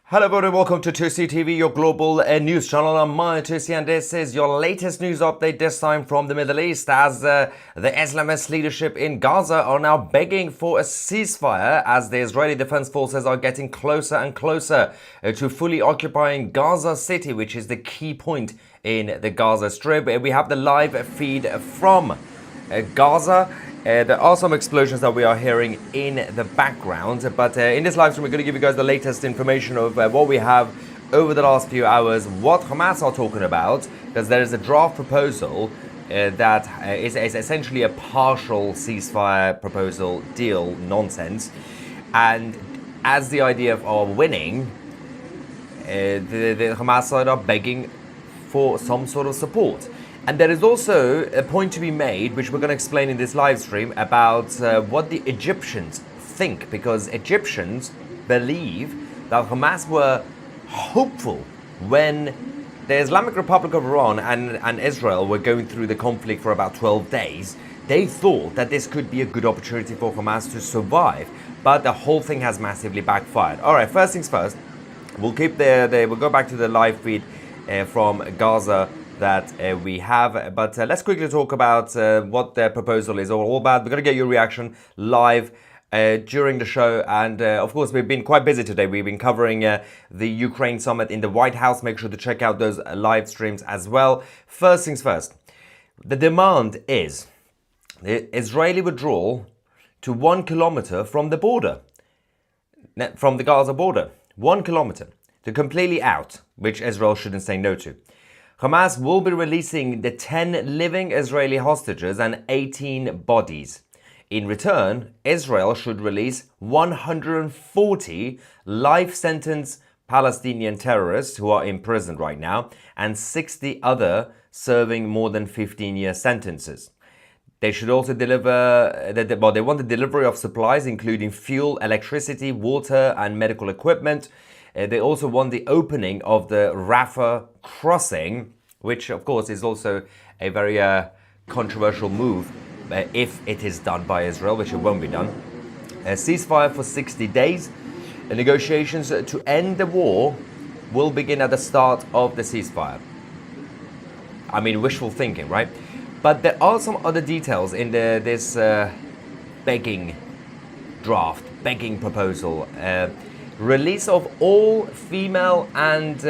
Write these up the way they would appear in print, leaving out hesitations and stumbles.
Hello everyone, welcome to Tousi TV, your global news channel. I'm Maya Tousi and this is your latest news update, this time from the Middle East, as the Islamist leadership in Gaza are now begging for a ceasefire as the Israeli Defense Forces are getting closer and closer to fully occupying Gaza City, which is the key point in the Gaza Strip. We have the live feed from Gaza. There are some explosions that we are hearing in the background, but in this live stream we're going to give you guys the latest information of what we have over the last few hours, what Hamas are talking about, because there is a draft proposal that is essentially a partial ceasefire proposal deal nonsense, and as the idea of winning, the Hamas side are begging for some sort of support. And there is also a point to be made, which we're going to explain in this live stream, about what the Egyptians think, because Egyptians believe that Hamas were hopeful when the Islamic Republic of Iran and Israel were going through the conflict for about 12 days. They thought that this could be a good opportunity for Hamas to survive, but the whole thing has massively backfired. All right, first things first, we'll go back to the live feed from Gaza that we have, but let's quickly talk about what the proposal is all about. We're going to get your reaction live during the show, and of course we've been quite busy today. We've been covering the Ukraine summit in the White House. Make sure to check out those live streams as well. First things first, the demand is the Israeli withdrawal to 1 kilometer from the border, from the Gaza border, 1 kilometer, to completely out, which Israel shouldn't say no to. Hamas will be releasing the 10 living Israeli hostages and 18 bodies. In return, Israel should release 140 life-sentence Palestinian terrorists who are imprisoned right now, and 60 other serving more than 15-year sentences. They should also deliver, they want the delivery of supplies including fuel, electricity, water and medical equipment. They also want the opening of the Rafah crossing, which of course is also a very controversial move if it is done by Israel, which it won't be done. A ceasefire for 60 days. The negotiations to end the war will begin at the start of the ceasefire. I mean, wishful thinking, right? But there are some other details in this begging draft, begging proposal. Release of all female and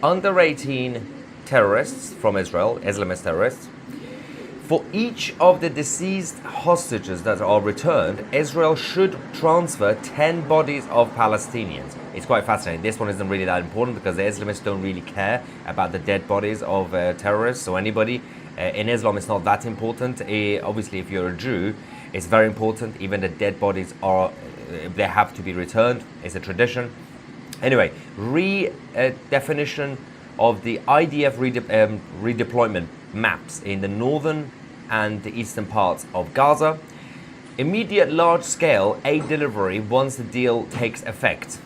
under 18 terrorists from Israel, Islamist terrorists. For each of the deceased hostages that are returned, Israel should transfer 10 bodies of Palestinians. It's quite fascinating. This one isn't really that important because the Islamists don't really care about the dead bodies of terrorists or anybody. In Islam, it's not that important. Obviously, if you're a Jew, it's very important. Even the dead bodies are they have to be returned. It's a tradition. Anyway, redefinition of the IDF redeployment maps in the northern and the eastern parts of Gaza. Immediate large-scale aid delivery once the deal takes effect.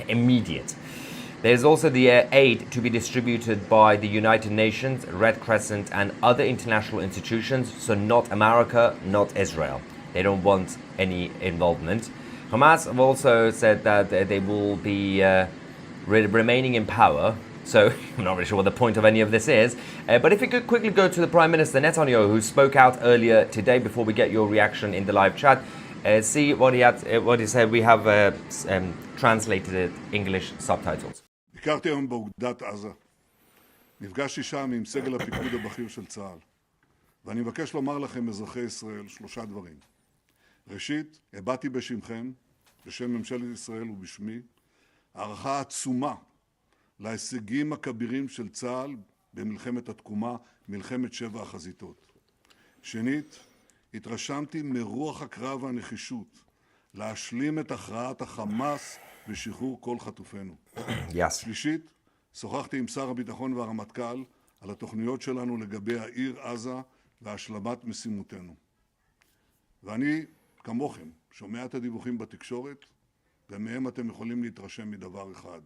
Immediate. There's also the aid to be distributed by the United Nations, Red Crescent and other international institutions, so not America, not Israel. They don't want any involvement. Hamas have also said that they will be remaining in power. So I'm not really sure what the point of any of this is. But if you could quickly go to the Prime Minister Netanyahu, who spoke out earlier today, before we get your reaction in the live chat, see what he said. We have translated it, English subtitles. ביקרתי היום באוגדת עזה. נפגשתי שם עם סגל הפיקוד הבכיר של צה"ל. ואני מבקש לומר לכם, אזרחי ישראל, 3 דברים. ראשית, הבעתי בשמכם, בשם ממשלת ישראל ובשמי, הערכה עצומה להישגים הכבירים של צה"ל במלחמת התקומה, מלחמת 7 החזיתות. שנית, התרשמתי מרוח הקרב והנחישות להשלים את הכרעת החמאס ושחרור כל חטופינו. שלישית, שוחחתי עם שר הביטחון והרמטכ"ל על התוכניות שלנו לגבי העיר עזה והשלמת משימותינו. ואני, כמוכם, שומע את הדיווחים בתקשורת, ומהם אתם יכולים להתרשם מדבר אחד.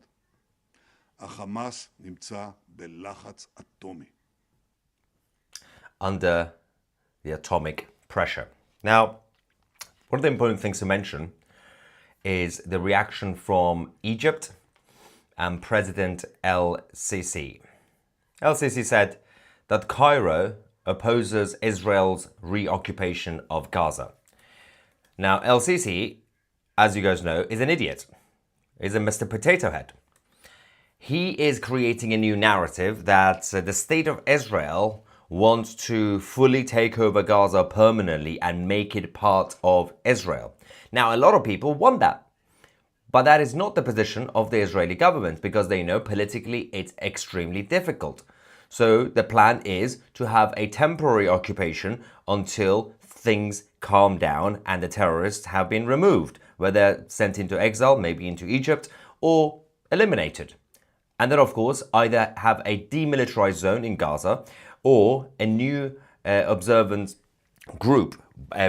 החמאס נמצא בלחץ אטומי. Under the atomic pressure. Now, one of the important things to mention is the reaction from Egypt and President El-Sisi. El-Sisi said that Cairo opposes Israel's reoccupation of Gaza. Now, El-Sisi, as you guys know, is an idiot. He's a Mr. Potato Head. He is creating a new narrative that the state of Israel wants to fully take over Gaza permanently and make it part of Israel. Now, a lot of people want that. But that is not the position of the Israeli government because they know politically it's extremely difficult. So the plan is to have a temporary occupation until things calm down and the terrorists have been removed, whether sent into exile, maybe into Egypt, or eliminated. And then, of course, either have a demilitarized zone in Gaza or a new observance group,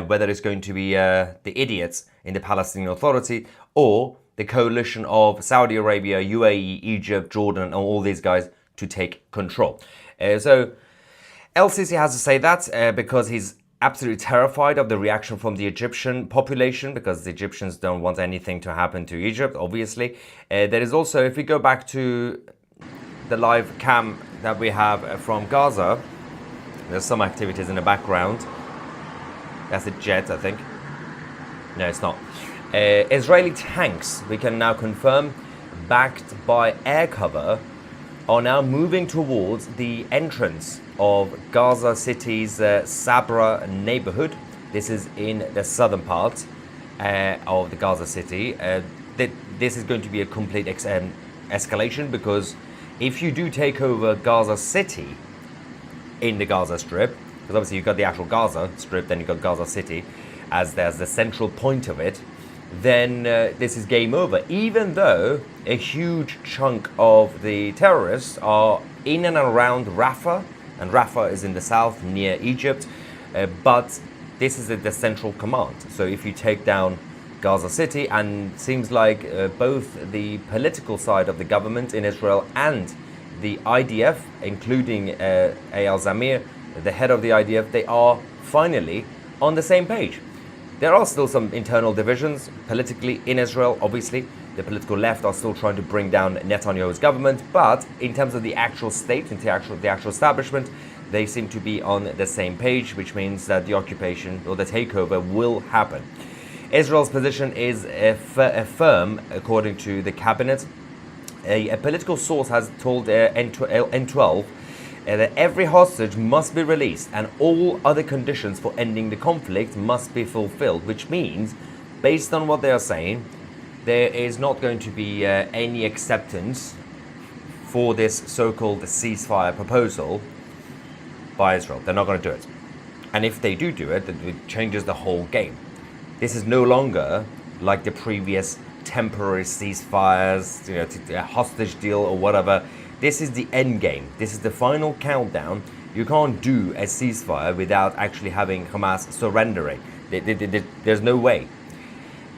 whether it's going to be the idiots in the Palestinian Authority or the coalition of Saudi Arabia, UAE, Egypt, Jordan, and all these guys to take control. So El-Sisi has to say that because he's absolutely terrified of the reaction from the Egyptian population, because the Egyptians don't want anything to happen to Egypt, obviously. There is also, if we go back to the live cam that we have from Gaza, there's some activities in the background. That's a jet, I think. No, it's not. Israeli tanks, we can now confirm, backed by air cover, are now moving towards the entrance of Gaza City's Sabra neighborhood. This is in the southern part of the Gaza City. This is going to be a complete escalation, because if you do take over Gaza City in the Gaza Strip, because obviously you've got the actual Gaza Strip, then you've got Gaza City as there's the central point of it, then this is game over, even though a huge chunk of the terrorists are in and around Rafah, and Rafah is in the south near Egypt, but this is the central command. So if you take down Gaza City, and seems like both the political side of the government in Israel and the IDF, including Eyal Zamir, the head of the IDF, they are finally on the same page. There are still some internal divisions politically in Israel, obviously. The political left are still trying to bring down Netanyahu's government, but in terms of the actual state and the actual establishment, they seem to be on the same page, which means that the occupation or the takeover will happen. Israel's position is firm, according to the cabinet. A political source has told N12 that every hostage must be released and all other conditions for ending the conflict must be fulfilled, which means, based on what they are saying, there is not going to be any acceptance for this so-called ceasefire proposal by Israel. They're not going to do it. And if they do it, it changes the whole game. This is no longer like the previous temporary ceasefires, a hostage deal or whatever. This is the end game. This is the final countdown. You can't do a ceasefire without actually having Hamas surrendering. There's no way.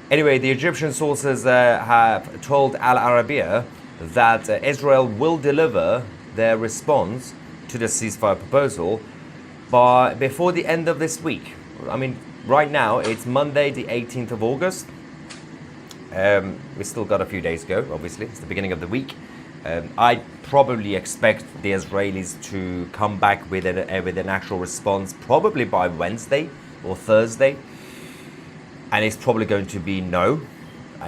Anyway, the Egyptian sources have told Al Arabiya that Israel will deliver their response to the ceasefire proposal before the end of this week. I mean, right now it's Monday, the 18th of August. We still got a few days to go, obviously. It's the beginning of the week. I probably expect the Israelis to come back with an actual response probably by Wednesday or Thursday. And it's probably going to be no.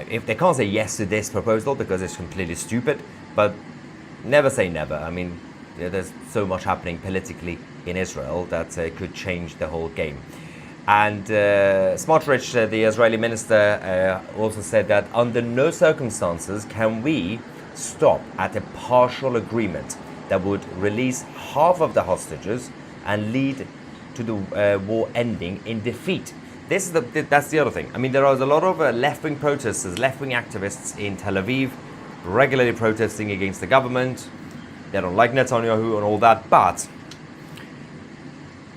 If they can't say yes to this proposal because it's completely stupid, but never say never. I mean, there's so much happening politically in Israel that could change the whole game. And Smotrich, the Israeli minister, also said that under no circumstances can we stop at a partial agreement that would release half of the hostages and lead to the war ending in defeat. That's the other thing. I mean, there are a lot of left-wing protesters, left-wing activists in Tel Aviv, regularly protesting against the government. They don't like Netanyahu and all that, but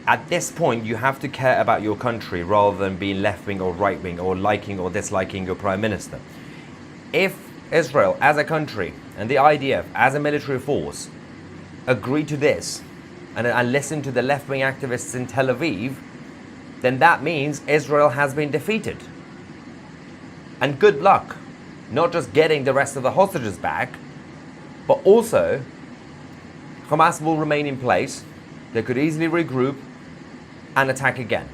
at this point, you have to care about your country rather than being left-wing or right-wing or liking or disliking your prime minister. If Israel as a country and the IDF as a military force agree to this and listen to the left-wing activists in Tel Aviv, then that means Israel has been defeated. And good luck, not just getting the rest of the hostages back, But also, Hamas will remain in place. They could easily regroup and attack again.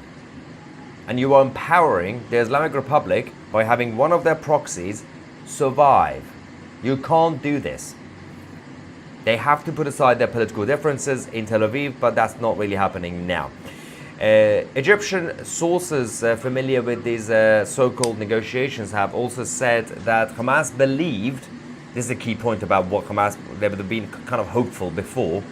And you are empowering the Islamic Republic by having one of their proxies survive. You can't do this. They have to put aside their political differences in Tel Aviv, but that's not really happening now. Egyptian sources familiar with these so-called negotiations have also said that Hamas believed, this is a key point about what Hamas, they've been kind of hopeful before,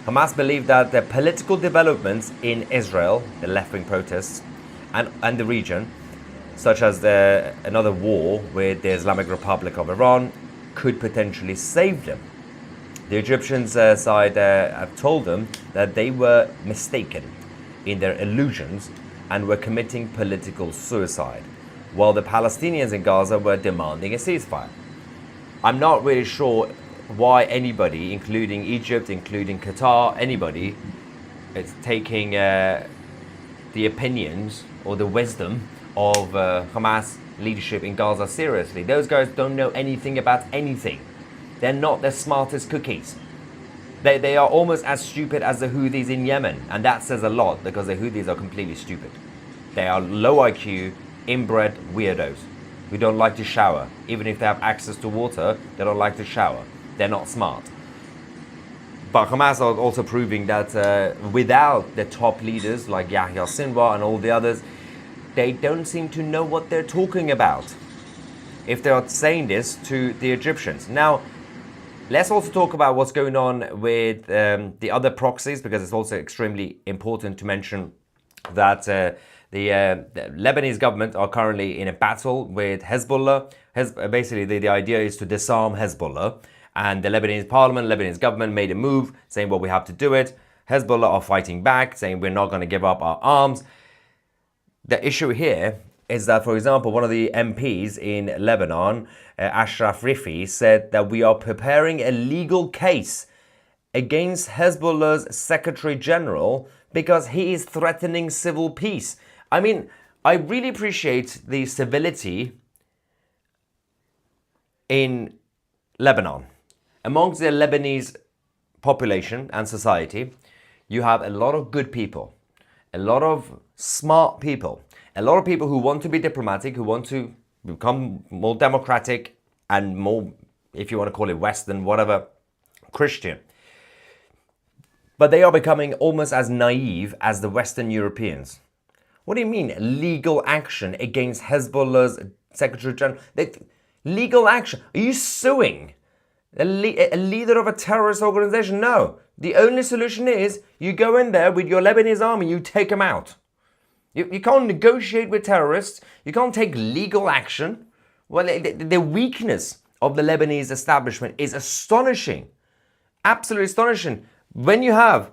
Hamas believed that the political developments in Israel, the left-wing protests, and the region, such as another war with the Islamic Republic of Iran, could potentially save them. The Egyptians side have told them that they were mistaken in their illusions and were committing political suicide, while the Palestinians in Gaza were demanding a ceasefire. I'm not really sure why anybody, including Egypt, including Qatar, anybody, is taking the opinions or the wisdom of Hamas leadership in Gaza seriously. Those guys don't know anything about anything. They're not the smartest cookies. They are almost as stupid as the Houthis in Yemen, and that says a lot because the Houthis are completely stupid. They are low IQ, inbred weirdos who don't like to shower. Even if they have access to water, they don't like to shower. They're not smart. But Hamas are also proving that without the top leaders like Yahya Sinwar and all the others, they don't seem to know what they're talking about if they are saying this to the Egyptians. Now, let's also talk about what's going on with the other proxies, because it's also extremely important to mention that the Lebanese government are currently in a battle with Hezbollah. Basically, the idea is to disarm Hezbollah. And the Lebanese parliament, Lebanese government made a move saying, well, we have to do it. Hezbollah are fighting back, saying we're not going to give up our arms. The issue here is that, for example, one of the MPs in Lebanon, Ashraf Rifi, said that we are preparing a legal case against Hezbollah's Secretary General because he is threatening civil peace. I mean, I really appreciate the civility in Lebanon. Amongst the Lebanese population and society, you have a lot of good people, a lot of smart people, a lot of people who want to be diplomatic, who want to become more democratic and more, if you want to call it Western, whatever, Christian. But they are becoming almost as naive as the Western Europeans. What do you mean, legal action against Hezbollah's Secretary General? Legal action? Are you suing a leader of a terrorist organization? No. The only solution is you go in there with your Lebanese army, you take them out. You can't negotiate with terrorists. You can't take legal action. Well, the weakness of the Lebanese establishment is astonishing. Absolutely astonishing. When you have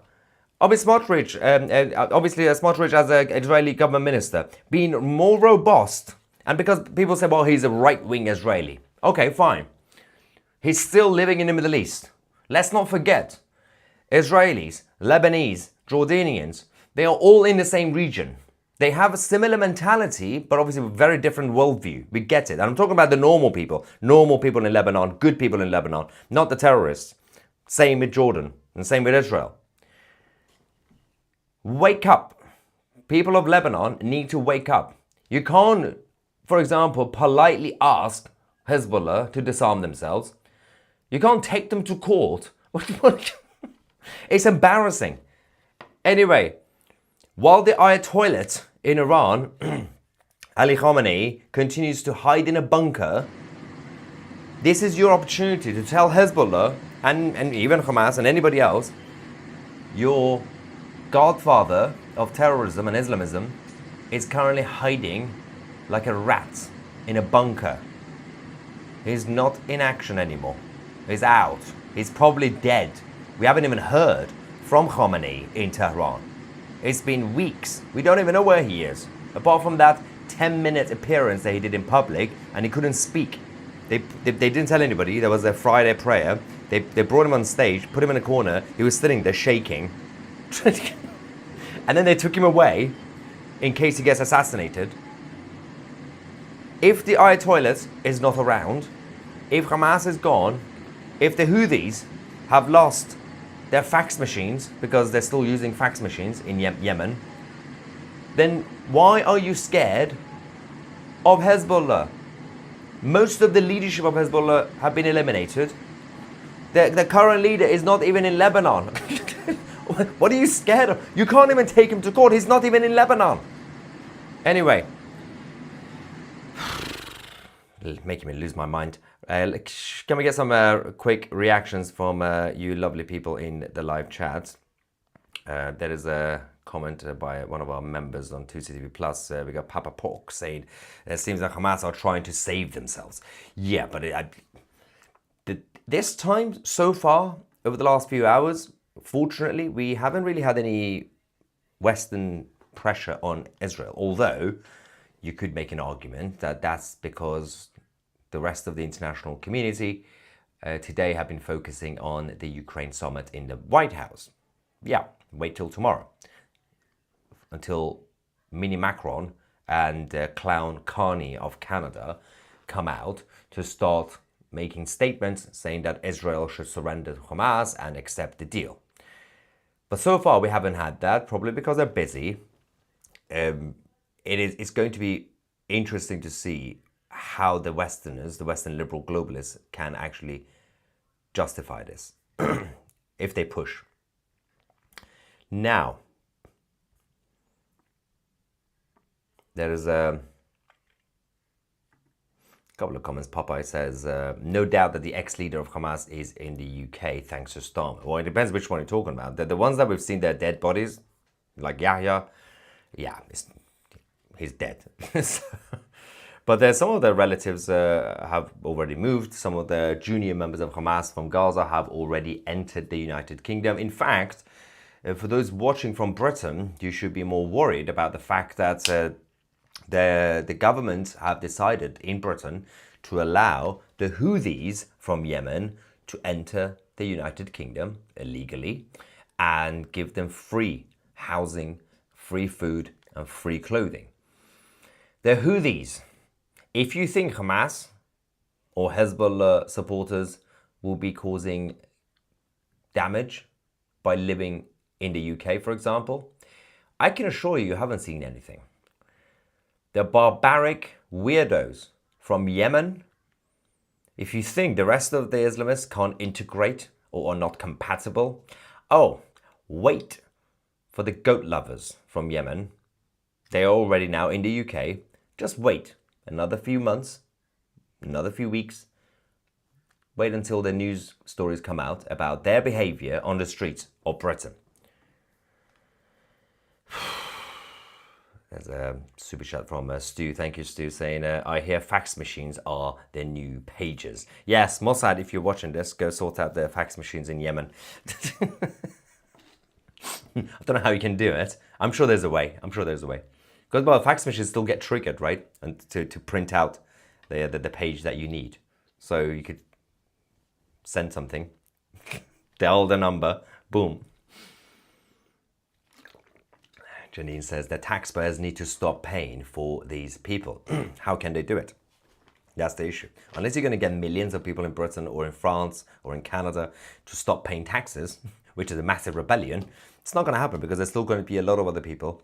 obviously Smotrich as an Israeli government minister being more robust, and because people say, well, he's a right-wing Israeli. Okay, fine. He's still living in the Middle East. Let's not forget, Israelis, Lebanese, Jordanians, they are all in the same region. They have a similar mentality, but obviously a very different worldview. We get it. And I'm talking about the normal people in Lebanon, good people in Lebanon, not the terrorists. Same with Jordan and same with Israel. Wake up. People of Lebanon need to wake up. You can't, for example, politely ask Hezbollah to disarm themselves. You can't take them to court. It's embarrassing. Anyway, while the Ayatollah in Iran, Ali Khamenei, continues to hide in a bunker, this is your opportunity to tell Hezbollah and even Hamas and anybody else, your godfather of terrorism and Islamism is currently hiding like a rat in a bunker. He's not in action anymore. He's out. He's probably dead. We haven't even heard from Khamenei in Tehran. It's been weeks. We don't even know where he is. Apart from that 10-minute appearance that he did in public, and he couldn't speak. They didn't tell anybody. There was a Friday prayer. They brought him on stage, put him in a corner. He was sitting there shaking. And then they took him away in case he gets assassinated. If the Ayatollah is not around, if Hamas is gone, if the Houthis have lost their fax machines, because they're still using fax machines in Yemen, then why are you scared of Hezbollah? Most of the leadership of Hezbollah have been eliminated. The current leader is not even in Lebanon. What are you scared of? You can't even take him to court. He's not even in Lebanon. Anyway, making me lose my mind. Can we get some quick reactions from you lovely people in the live chat? There is a comment by one of our members on Tousi TV Plus. We got Papa Pork saying it seems like Hamas are trying to save themselves. Yeah, but this time so far, over the last few hours, fortunately, we haven't really had any Western pressure on Israel. Although you could make an argument that that's because the rest of the international community today have been focusing on the Ukraine summit in the White House. Yeah, wait till tomorrow. Until Mini Macron and Clown Carney of Canada come out to start making statements saying that Israel should surrender to Hamas and accept the deal. But so far we haven't had that, probably because they're busy. It's going to be interesting to see how the Westerners, the Western liberal globalists, can actually justify this if they push. Now, there is a couple of comments. Popeye says, no doubt that the ex-leader of Hamas is in the UK thanks to Starmer. Well, it depends which one you're talking about. The ones that we've seen their dead bodies, like Yahya, yeah, he's dead. But there's some of their relatives have already moved. Some of the junior members of Hamas from Gaza have already entered the United Kingdom. In fact, for those watching from Britain, you should be more worried about the fact that the government have decided in Britain to allow the Houthis from Yemen to enter the United Kingdom illegally and give them free housing, free food and free clothing. The Houthis, if you think Hamas or Hezbollah supporters will be causing damage by living in the UK, for example, I can assure you haven't seen anything. The barbaric weirdos from Yemen, if you think the rest of the Islamists can't integrate or are not compatible, oh, wait for the goat lovers from Yemen. They are already now in the UK. Just wait another few months, another few weeks. Wait until the news stories come out about their behavior on the streets of Britain. There's a super chat from Stu. Thank you, Stu, saying, I hear fax machines are the new pages. Yes, Mossad, if you're watching this, go sort out the fax machines in Yemen. I don't know how you can do it. I'm sure there's a way. Because, well, fax machines still get triggered, right? And to print out the page that you need. So you could send something, dial the number, boom. Janine says the taxpayers need to stop paying for these people. How can they do it? That's the issue. Unless you're going to get millions of people in Britain or in France or in Canada to stop paying taxes, which is a massive rebellion, it's not going to happen because there's still going to be a lot of other people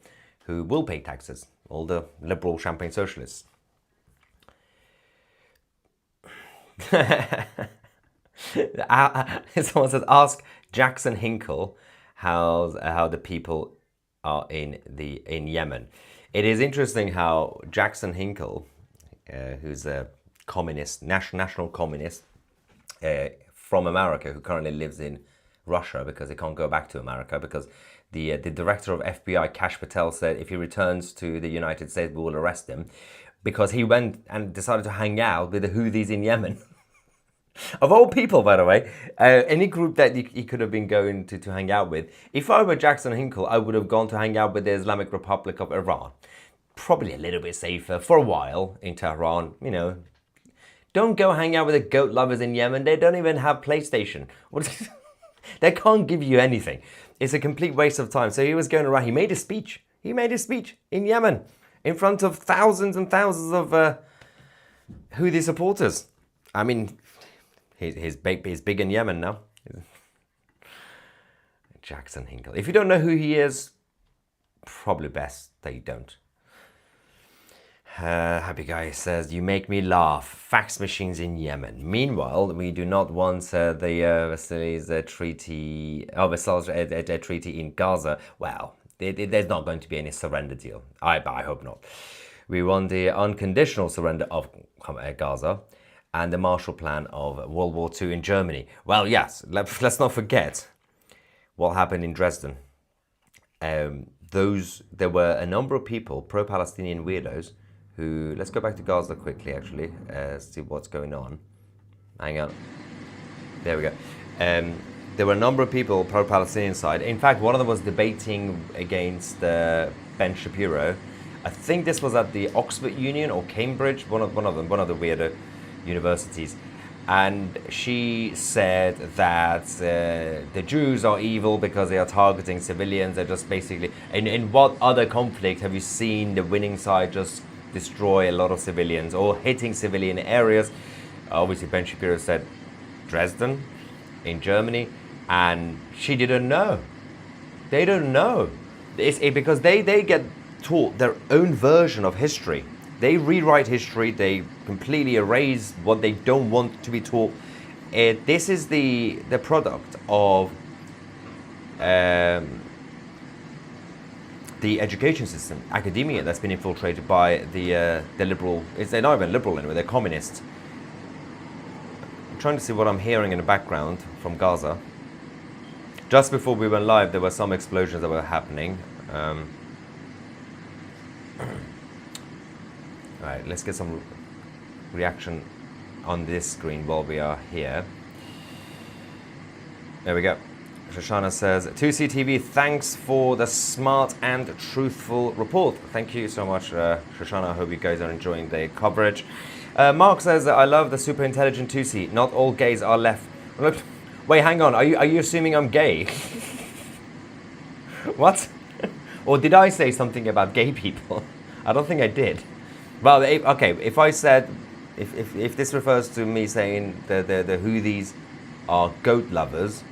who will pay taxes. All the liberal champagne socialists. Someone says, ask Jackson Hinkle how the people are in Yemen. It is interesting how Jackson Hinkle, who's a communist, national communist from America, who currently lives in Russia because he can't go back to America because the director of FBI, Kash Patel, said if he returns to the United States, we will arrest him because he went and decided to hang out with the Houthis in Yemen. Of all people, by the way, any group that he could have been going to hang out with. If I were Jackson Hinkle, I would have gone to hang out with the Islamic Republic of Iran. Probably a little bit safer for a while in Tehran, you know. Don't go hang out with the goat lovers in Yemen. They don't even have PlayStation. They can't give you anything. It's a complete waste of time. So he was going around. He made a speech. In Yemen in front of thousands and thousands of Houthi supporters. I mean, He's big in Yemen now. Jackson Hinkle. If you don't know who he is, probably best that you don't. Happy Guy says, you make me laugh. Fax machines in Yemen. Meanwhile, we do not want the Versailles treaty, a treaty in Gaza. Well, there's not going to be any surrender deal. I hope not. We want the unconditional surrender of Gaza and the Marshall Plan of World War II in Germany. Well, yes, let's not forget what happened in Dresden. There were a number of people, pro-Palestinian weirdos, who, let's go back to Gaza quickly, actually, see what's going on. Hang on. There we go. There were a number of people pro-Palestinian side. In fact, one of them was debating against Ben Shapiro. I think this was at the Oxford Union or Cambridge, one of the weirdo universities. And she said that the Jews are evil because they are targeting civilians. They're just basically... In what other conflict have you seen the winning side just destroy a lot of civilians or hitting civilian areas? Obviously, Ben Shapiro said Dresden in Germany, and she didn't know. They don't know. Because they get taught their own version of history. They rewrite history. They completely erase what they don't want to be taught. This is the product of the education system, academia, that's been infiltrated by the liberal. They're not even liberal anyway. They're communists. I'm trying to see what I'm hearing in the background from Gaza. Just before we went live, there were some explosions that were happening. All right, let's get some reaction on this screen while we are here. There we go. Shoshana says, Tousi TV, thanks for the smart and truthful report. Thank you so much, Shoshana. I hope you guys are enjoying the coverage. Mark says, I love the super intelligent Tousi. Not all gays are left. Look, wait, hang on. Are you assuming I'm gay? What? Or did I say something about gay people? I don't think I did. Well, okay, if I said, if this refers to me saying the Houthis are goat lovers,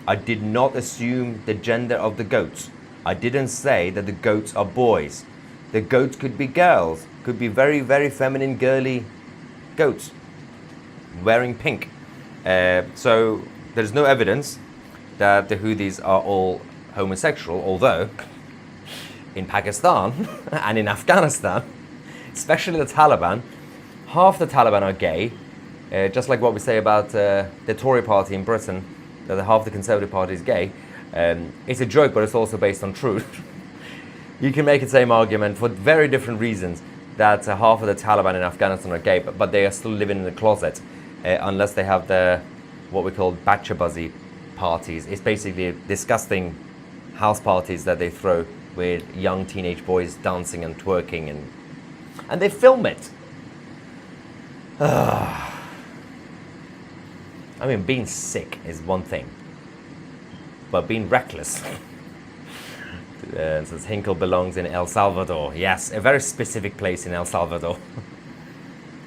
I did not assume the gender of the goats. I didn't say that the goats are boys. The goats could be girls, could be very, very feminine, girly goats wearing pink. So there's no evidence that the Houthis are all homosexual, although in Pakistan and in Afghanistan, especially the Taliban, half the Taliban are gay, just like what we say about the Tory party in Britain, that half the Conservative Party is gay. It's a joke, but it's also based on truth. You can make the same argument for very different reasons that half of the Taliban in Afghanistan are gay, but they are still living in the closet unless they have the what we call bachabuzzy parties. It's basically disgusting house parties that they throw with young teenage boys dancing and twerking, and they film it. I mean, being sick is one thing, but being reckless. Says Hinkle belongs in El Salvador. Yes, a very specific place in El Salvador.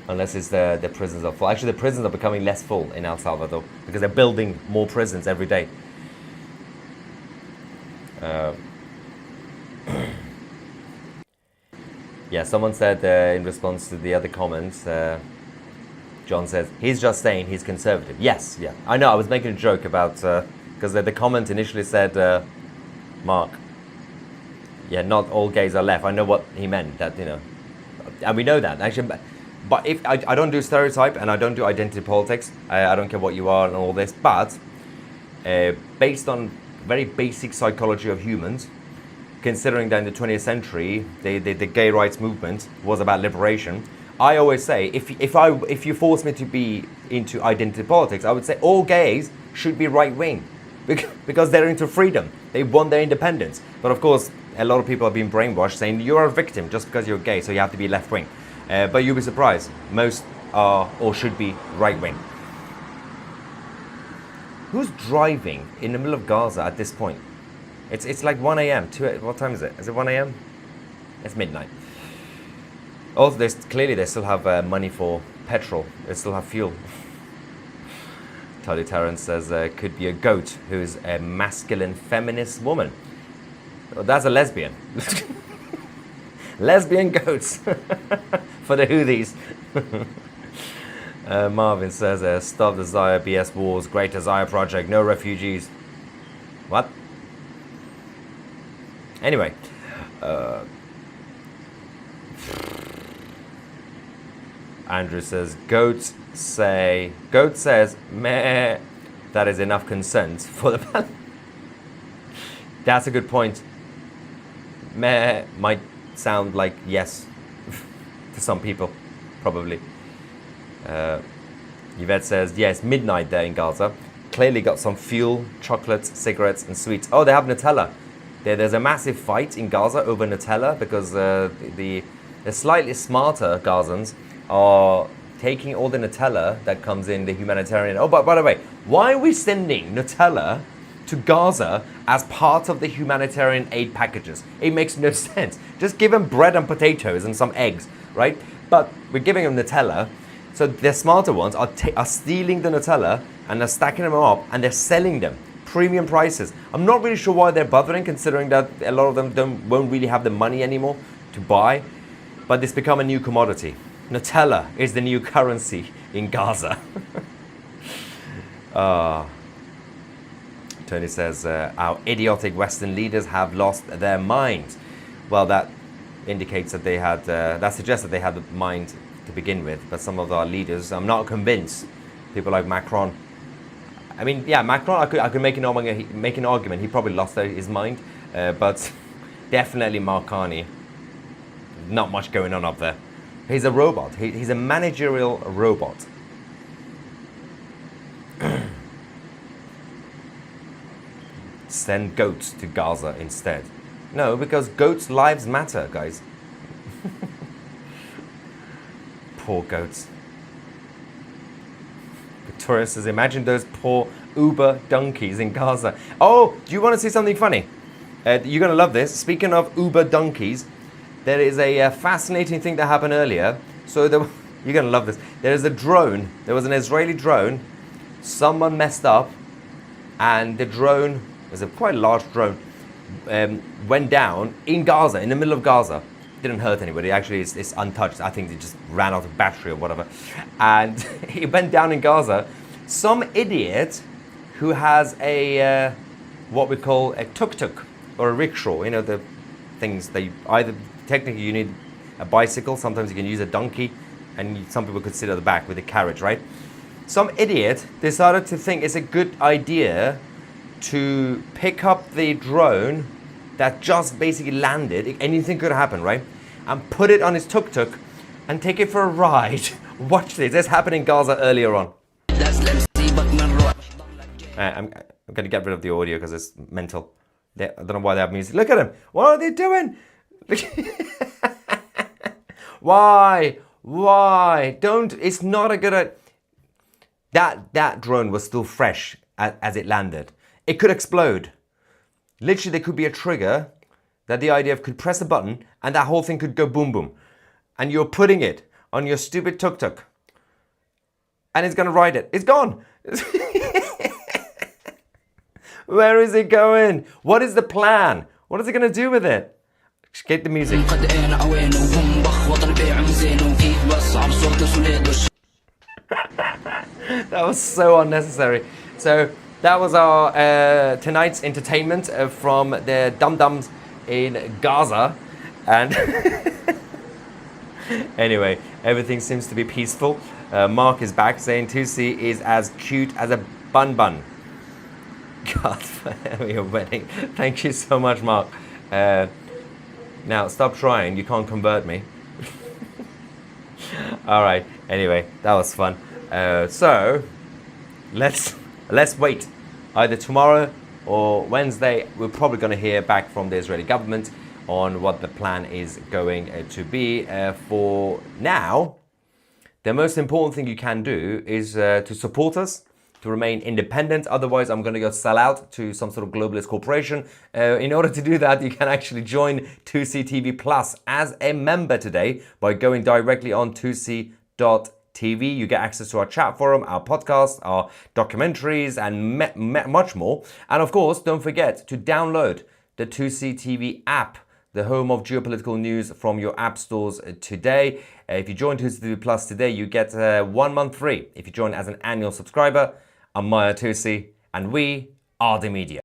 Unless it's the prisons are full. Actually, the prisons are becoming less full in El Salvador because they're building more prisons every day. Yeah, someone said in response to the other comments, John says, he's just saying he's conservative. Yes, yeah. I know, I was making a joke about, because the comment initially said, Mark, yeah, not all gays are left. I know what he meant, that, you know, and we know that, actually, but if I don't do stereotype and I don't do identity politics, I don't care what you are and all this, but based on very basic psychology of humans, considering that in the 20th century, the gay rights movement was about liberation, I always say, if you force me to be into identity politics, I would say all gays should be right-wing because they're into freedom. They want their independence. But of course, a lot of people have been brainwashed saying you're a victim just because you're gay, so you have to be left-wing. But you'll be surprised. Most are or should be right-wing. Who's driving in the middle of Gaza at this point? It's like 1 a.m. What time is it? Is it 1 a.m.? It's midnight. Also, clearly they still have money for petrol. They still have fuel. Tolly Terrence says could be a goat who's a masculine feminist woman. Well, that's a lesbian. Lesbian goats for the Houthis. Marvin says stop the Zaya BS wars, great Zaya project, no refugees. What? Anyway. Andrew says goat says meh, that is enough consent for the That's a good point. Meh might sound like yes to some people, probably. Yvette says yes, midnight there in Gaza. Clearly got some fuel, chocolates, cigarettes and sweets. Oh, they have Nutella. There's a massive fight in Gaza over Nutella because the slightly smarter Gazans are taking all the Nutella that comes in the humanitarian. Oh, but by the way, why are we sending Nutella to Gaza as part of the humanitarian aid packages? It makes no sense. Just give them bread and potatoes and some eggs, right? But we're giving them Nutella. So the smarter ones are stealing the Nutella and they're stacking them up and they're selling them. Premium prices. I'm not really sure why they're bothering, considering that a lot of them won't really have the money anymore to buy. But it's become a new commodity. Nutella is the new currency in Gaza. Tony says, our idiotic Western leaders have lost their mind. Well, that indicates that they had, that suggests that they had the mind to begin with. But some of our leaders, I'm not convinced. People like Macron. I mean, yeah, Macron, I could make an argument. He probably lost his mind. But definitely Mark Carney. Not much going on up there. He's a robot. He's a managerial robot. Send goats to Gaza instead. No, because goats' lives matter, guys. Poor goats. Victoria says, imagine those poor Uber donkeys in Gaza. Oh, do you want to see something funny? You're going to love this. Speaking of Uber donkeys, there is a fascinating thing that happened earlier. So you're going to love this. There is a drone. There was an Israeli drone. Someone messed up. And the drone, it was a quite large drone, went down in Gaza, in the middle of Gaza. Didn't hurt anybody. Actually, it's untouched. I think it just ran out of battery or whatever. And it went down in Gaza. Some idiot who has a, what we call a tuk-tuk or a rickshaw. You know, the things they either... Technically, you need a bicycle. Sometimes you can use a donkey, and some people could sit at the back with a carriage, right? Some idiot decided to think it's a good idea to pick up the drone that just basically landed. Anything could happen, right? And put it on his tuk-tuk and take it for a ride. Watch this. This happened in Gaza earlier on. I'm going to get rid of the audio because it's mental. I don't know why they have music. Look at him. What are they doing? Why? Don't. It's not a good idea. That drone was still fresh as it landed. It could explode. Literally, there could be a trigger that the IDF could press a button and that whole thing could go boom boom. And you're putting it on your stupid tuk-tuk. And it's going to ride it. It's gone. Where is it going? What is the plan? What is it going to do with it? Get the music. That was so unnecessary. So that was our tonight's entertainment from the dum-dums in Gaza. And anyway, everything seems to be peaceful. Mark is back saying Tousi is as cute as a bun. God, for your wedding. Thank you so much, Mark. Now, stop trying. You can't convert me. All right. Anyway, that was fun. So, let's wait. Either tomorrow or Wednesday, we're probably going to hear back from the Israeli government on what the plan is going to be. For now, the most important thing you can do is to support us, to remain independent. Otherwise, I'm going to go sell out to some sort of globalist corporation. In order to do that, you can actually join Tousi TV Plus as a member today by going directly on Tousi.tv. TV. You get access to our chat forum, our podcast, our documentaries, and much more. And of course, don't forget to download the Tousi TV app, the home of geopolitical news, from your app stores today. If you join Tousi TV Plus today, you get 1 month free. If you join as an annual subscriber, I'm Maya Tousi, and we are the media.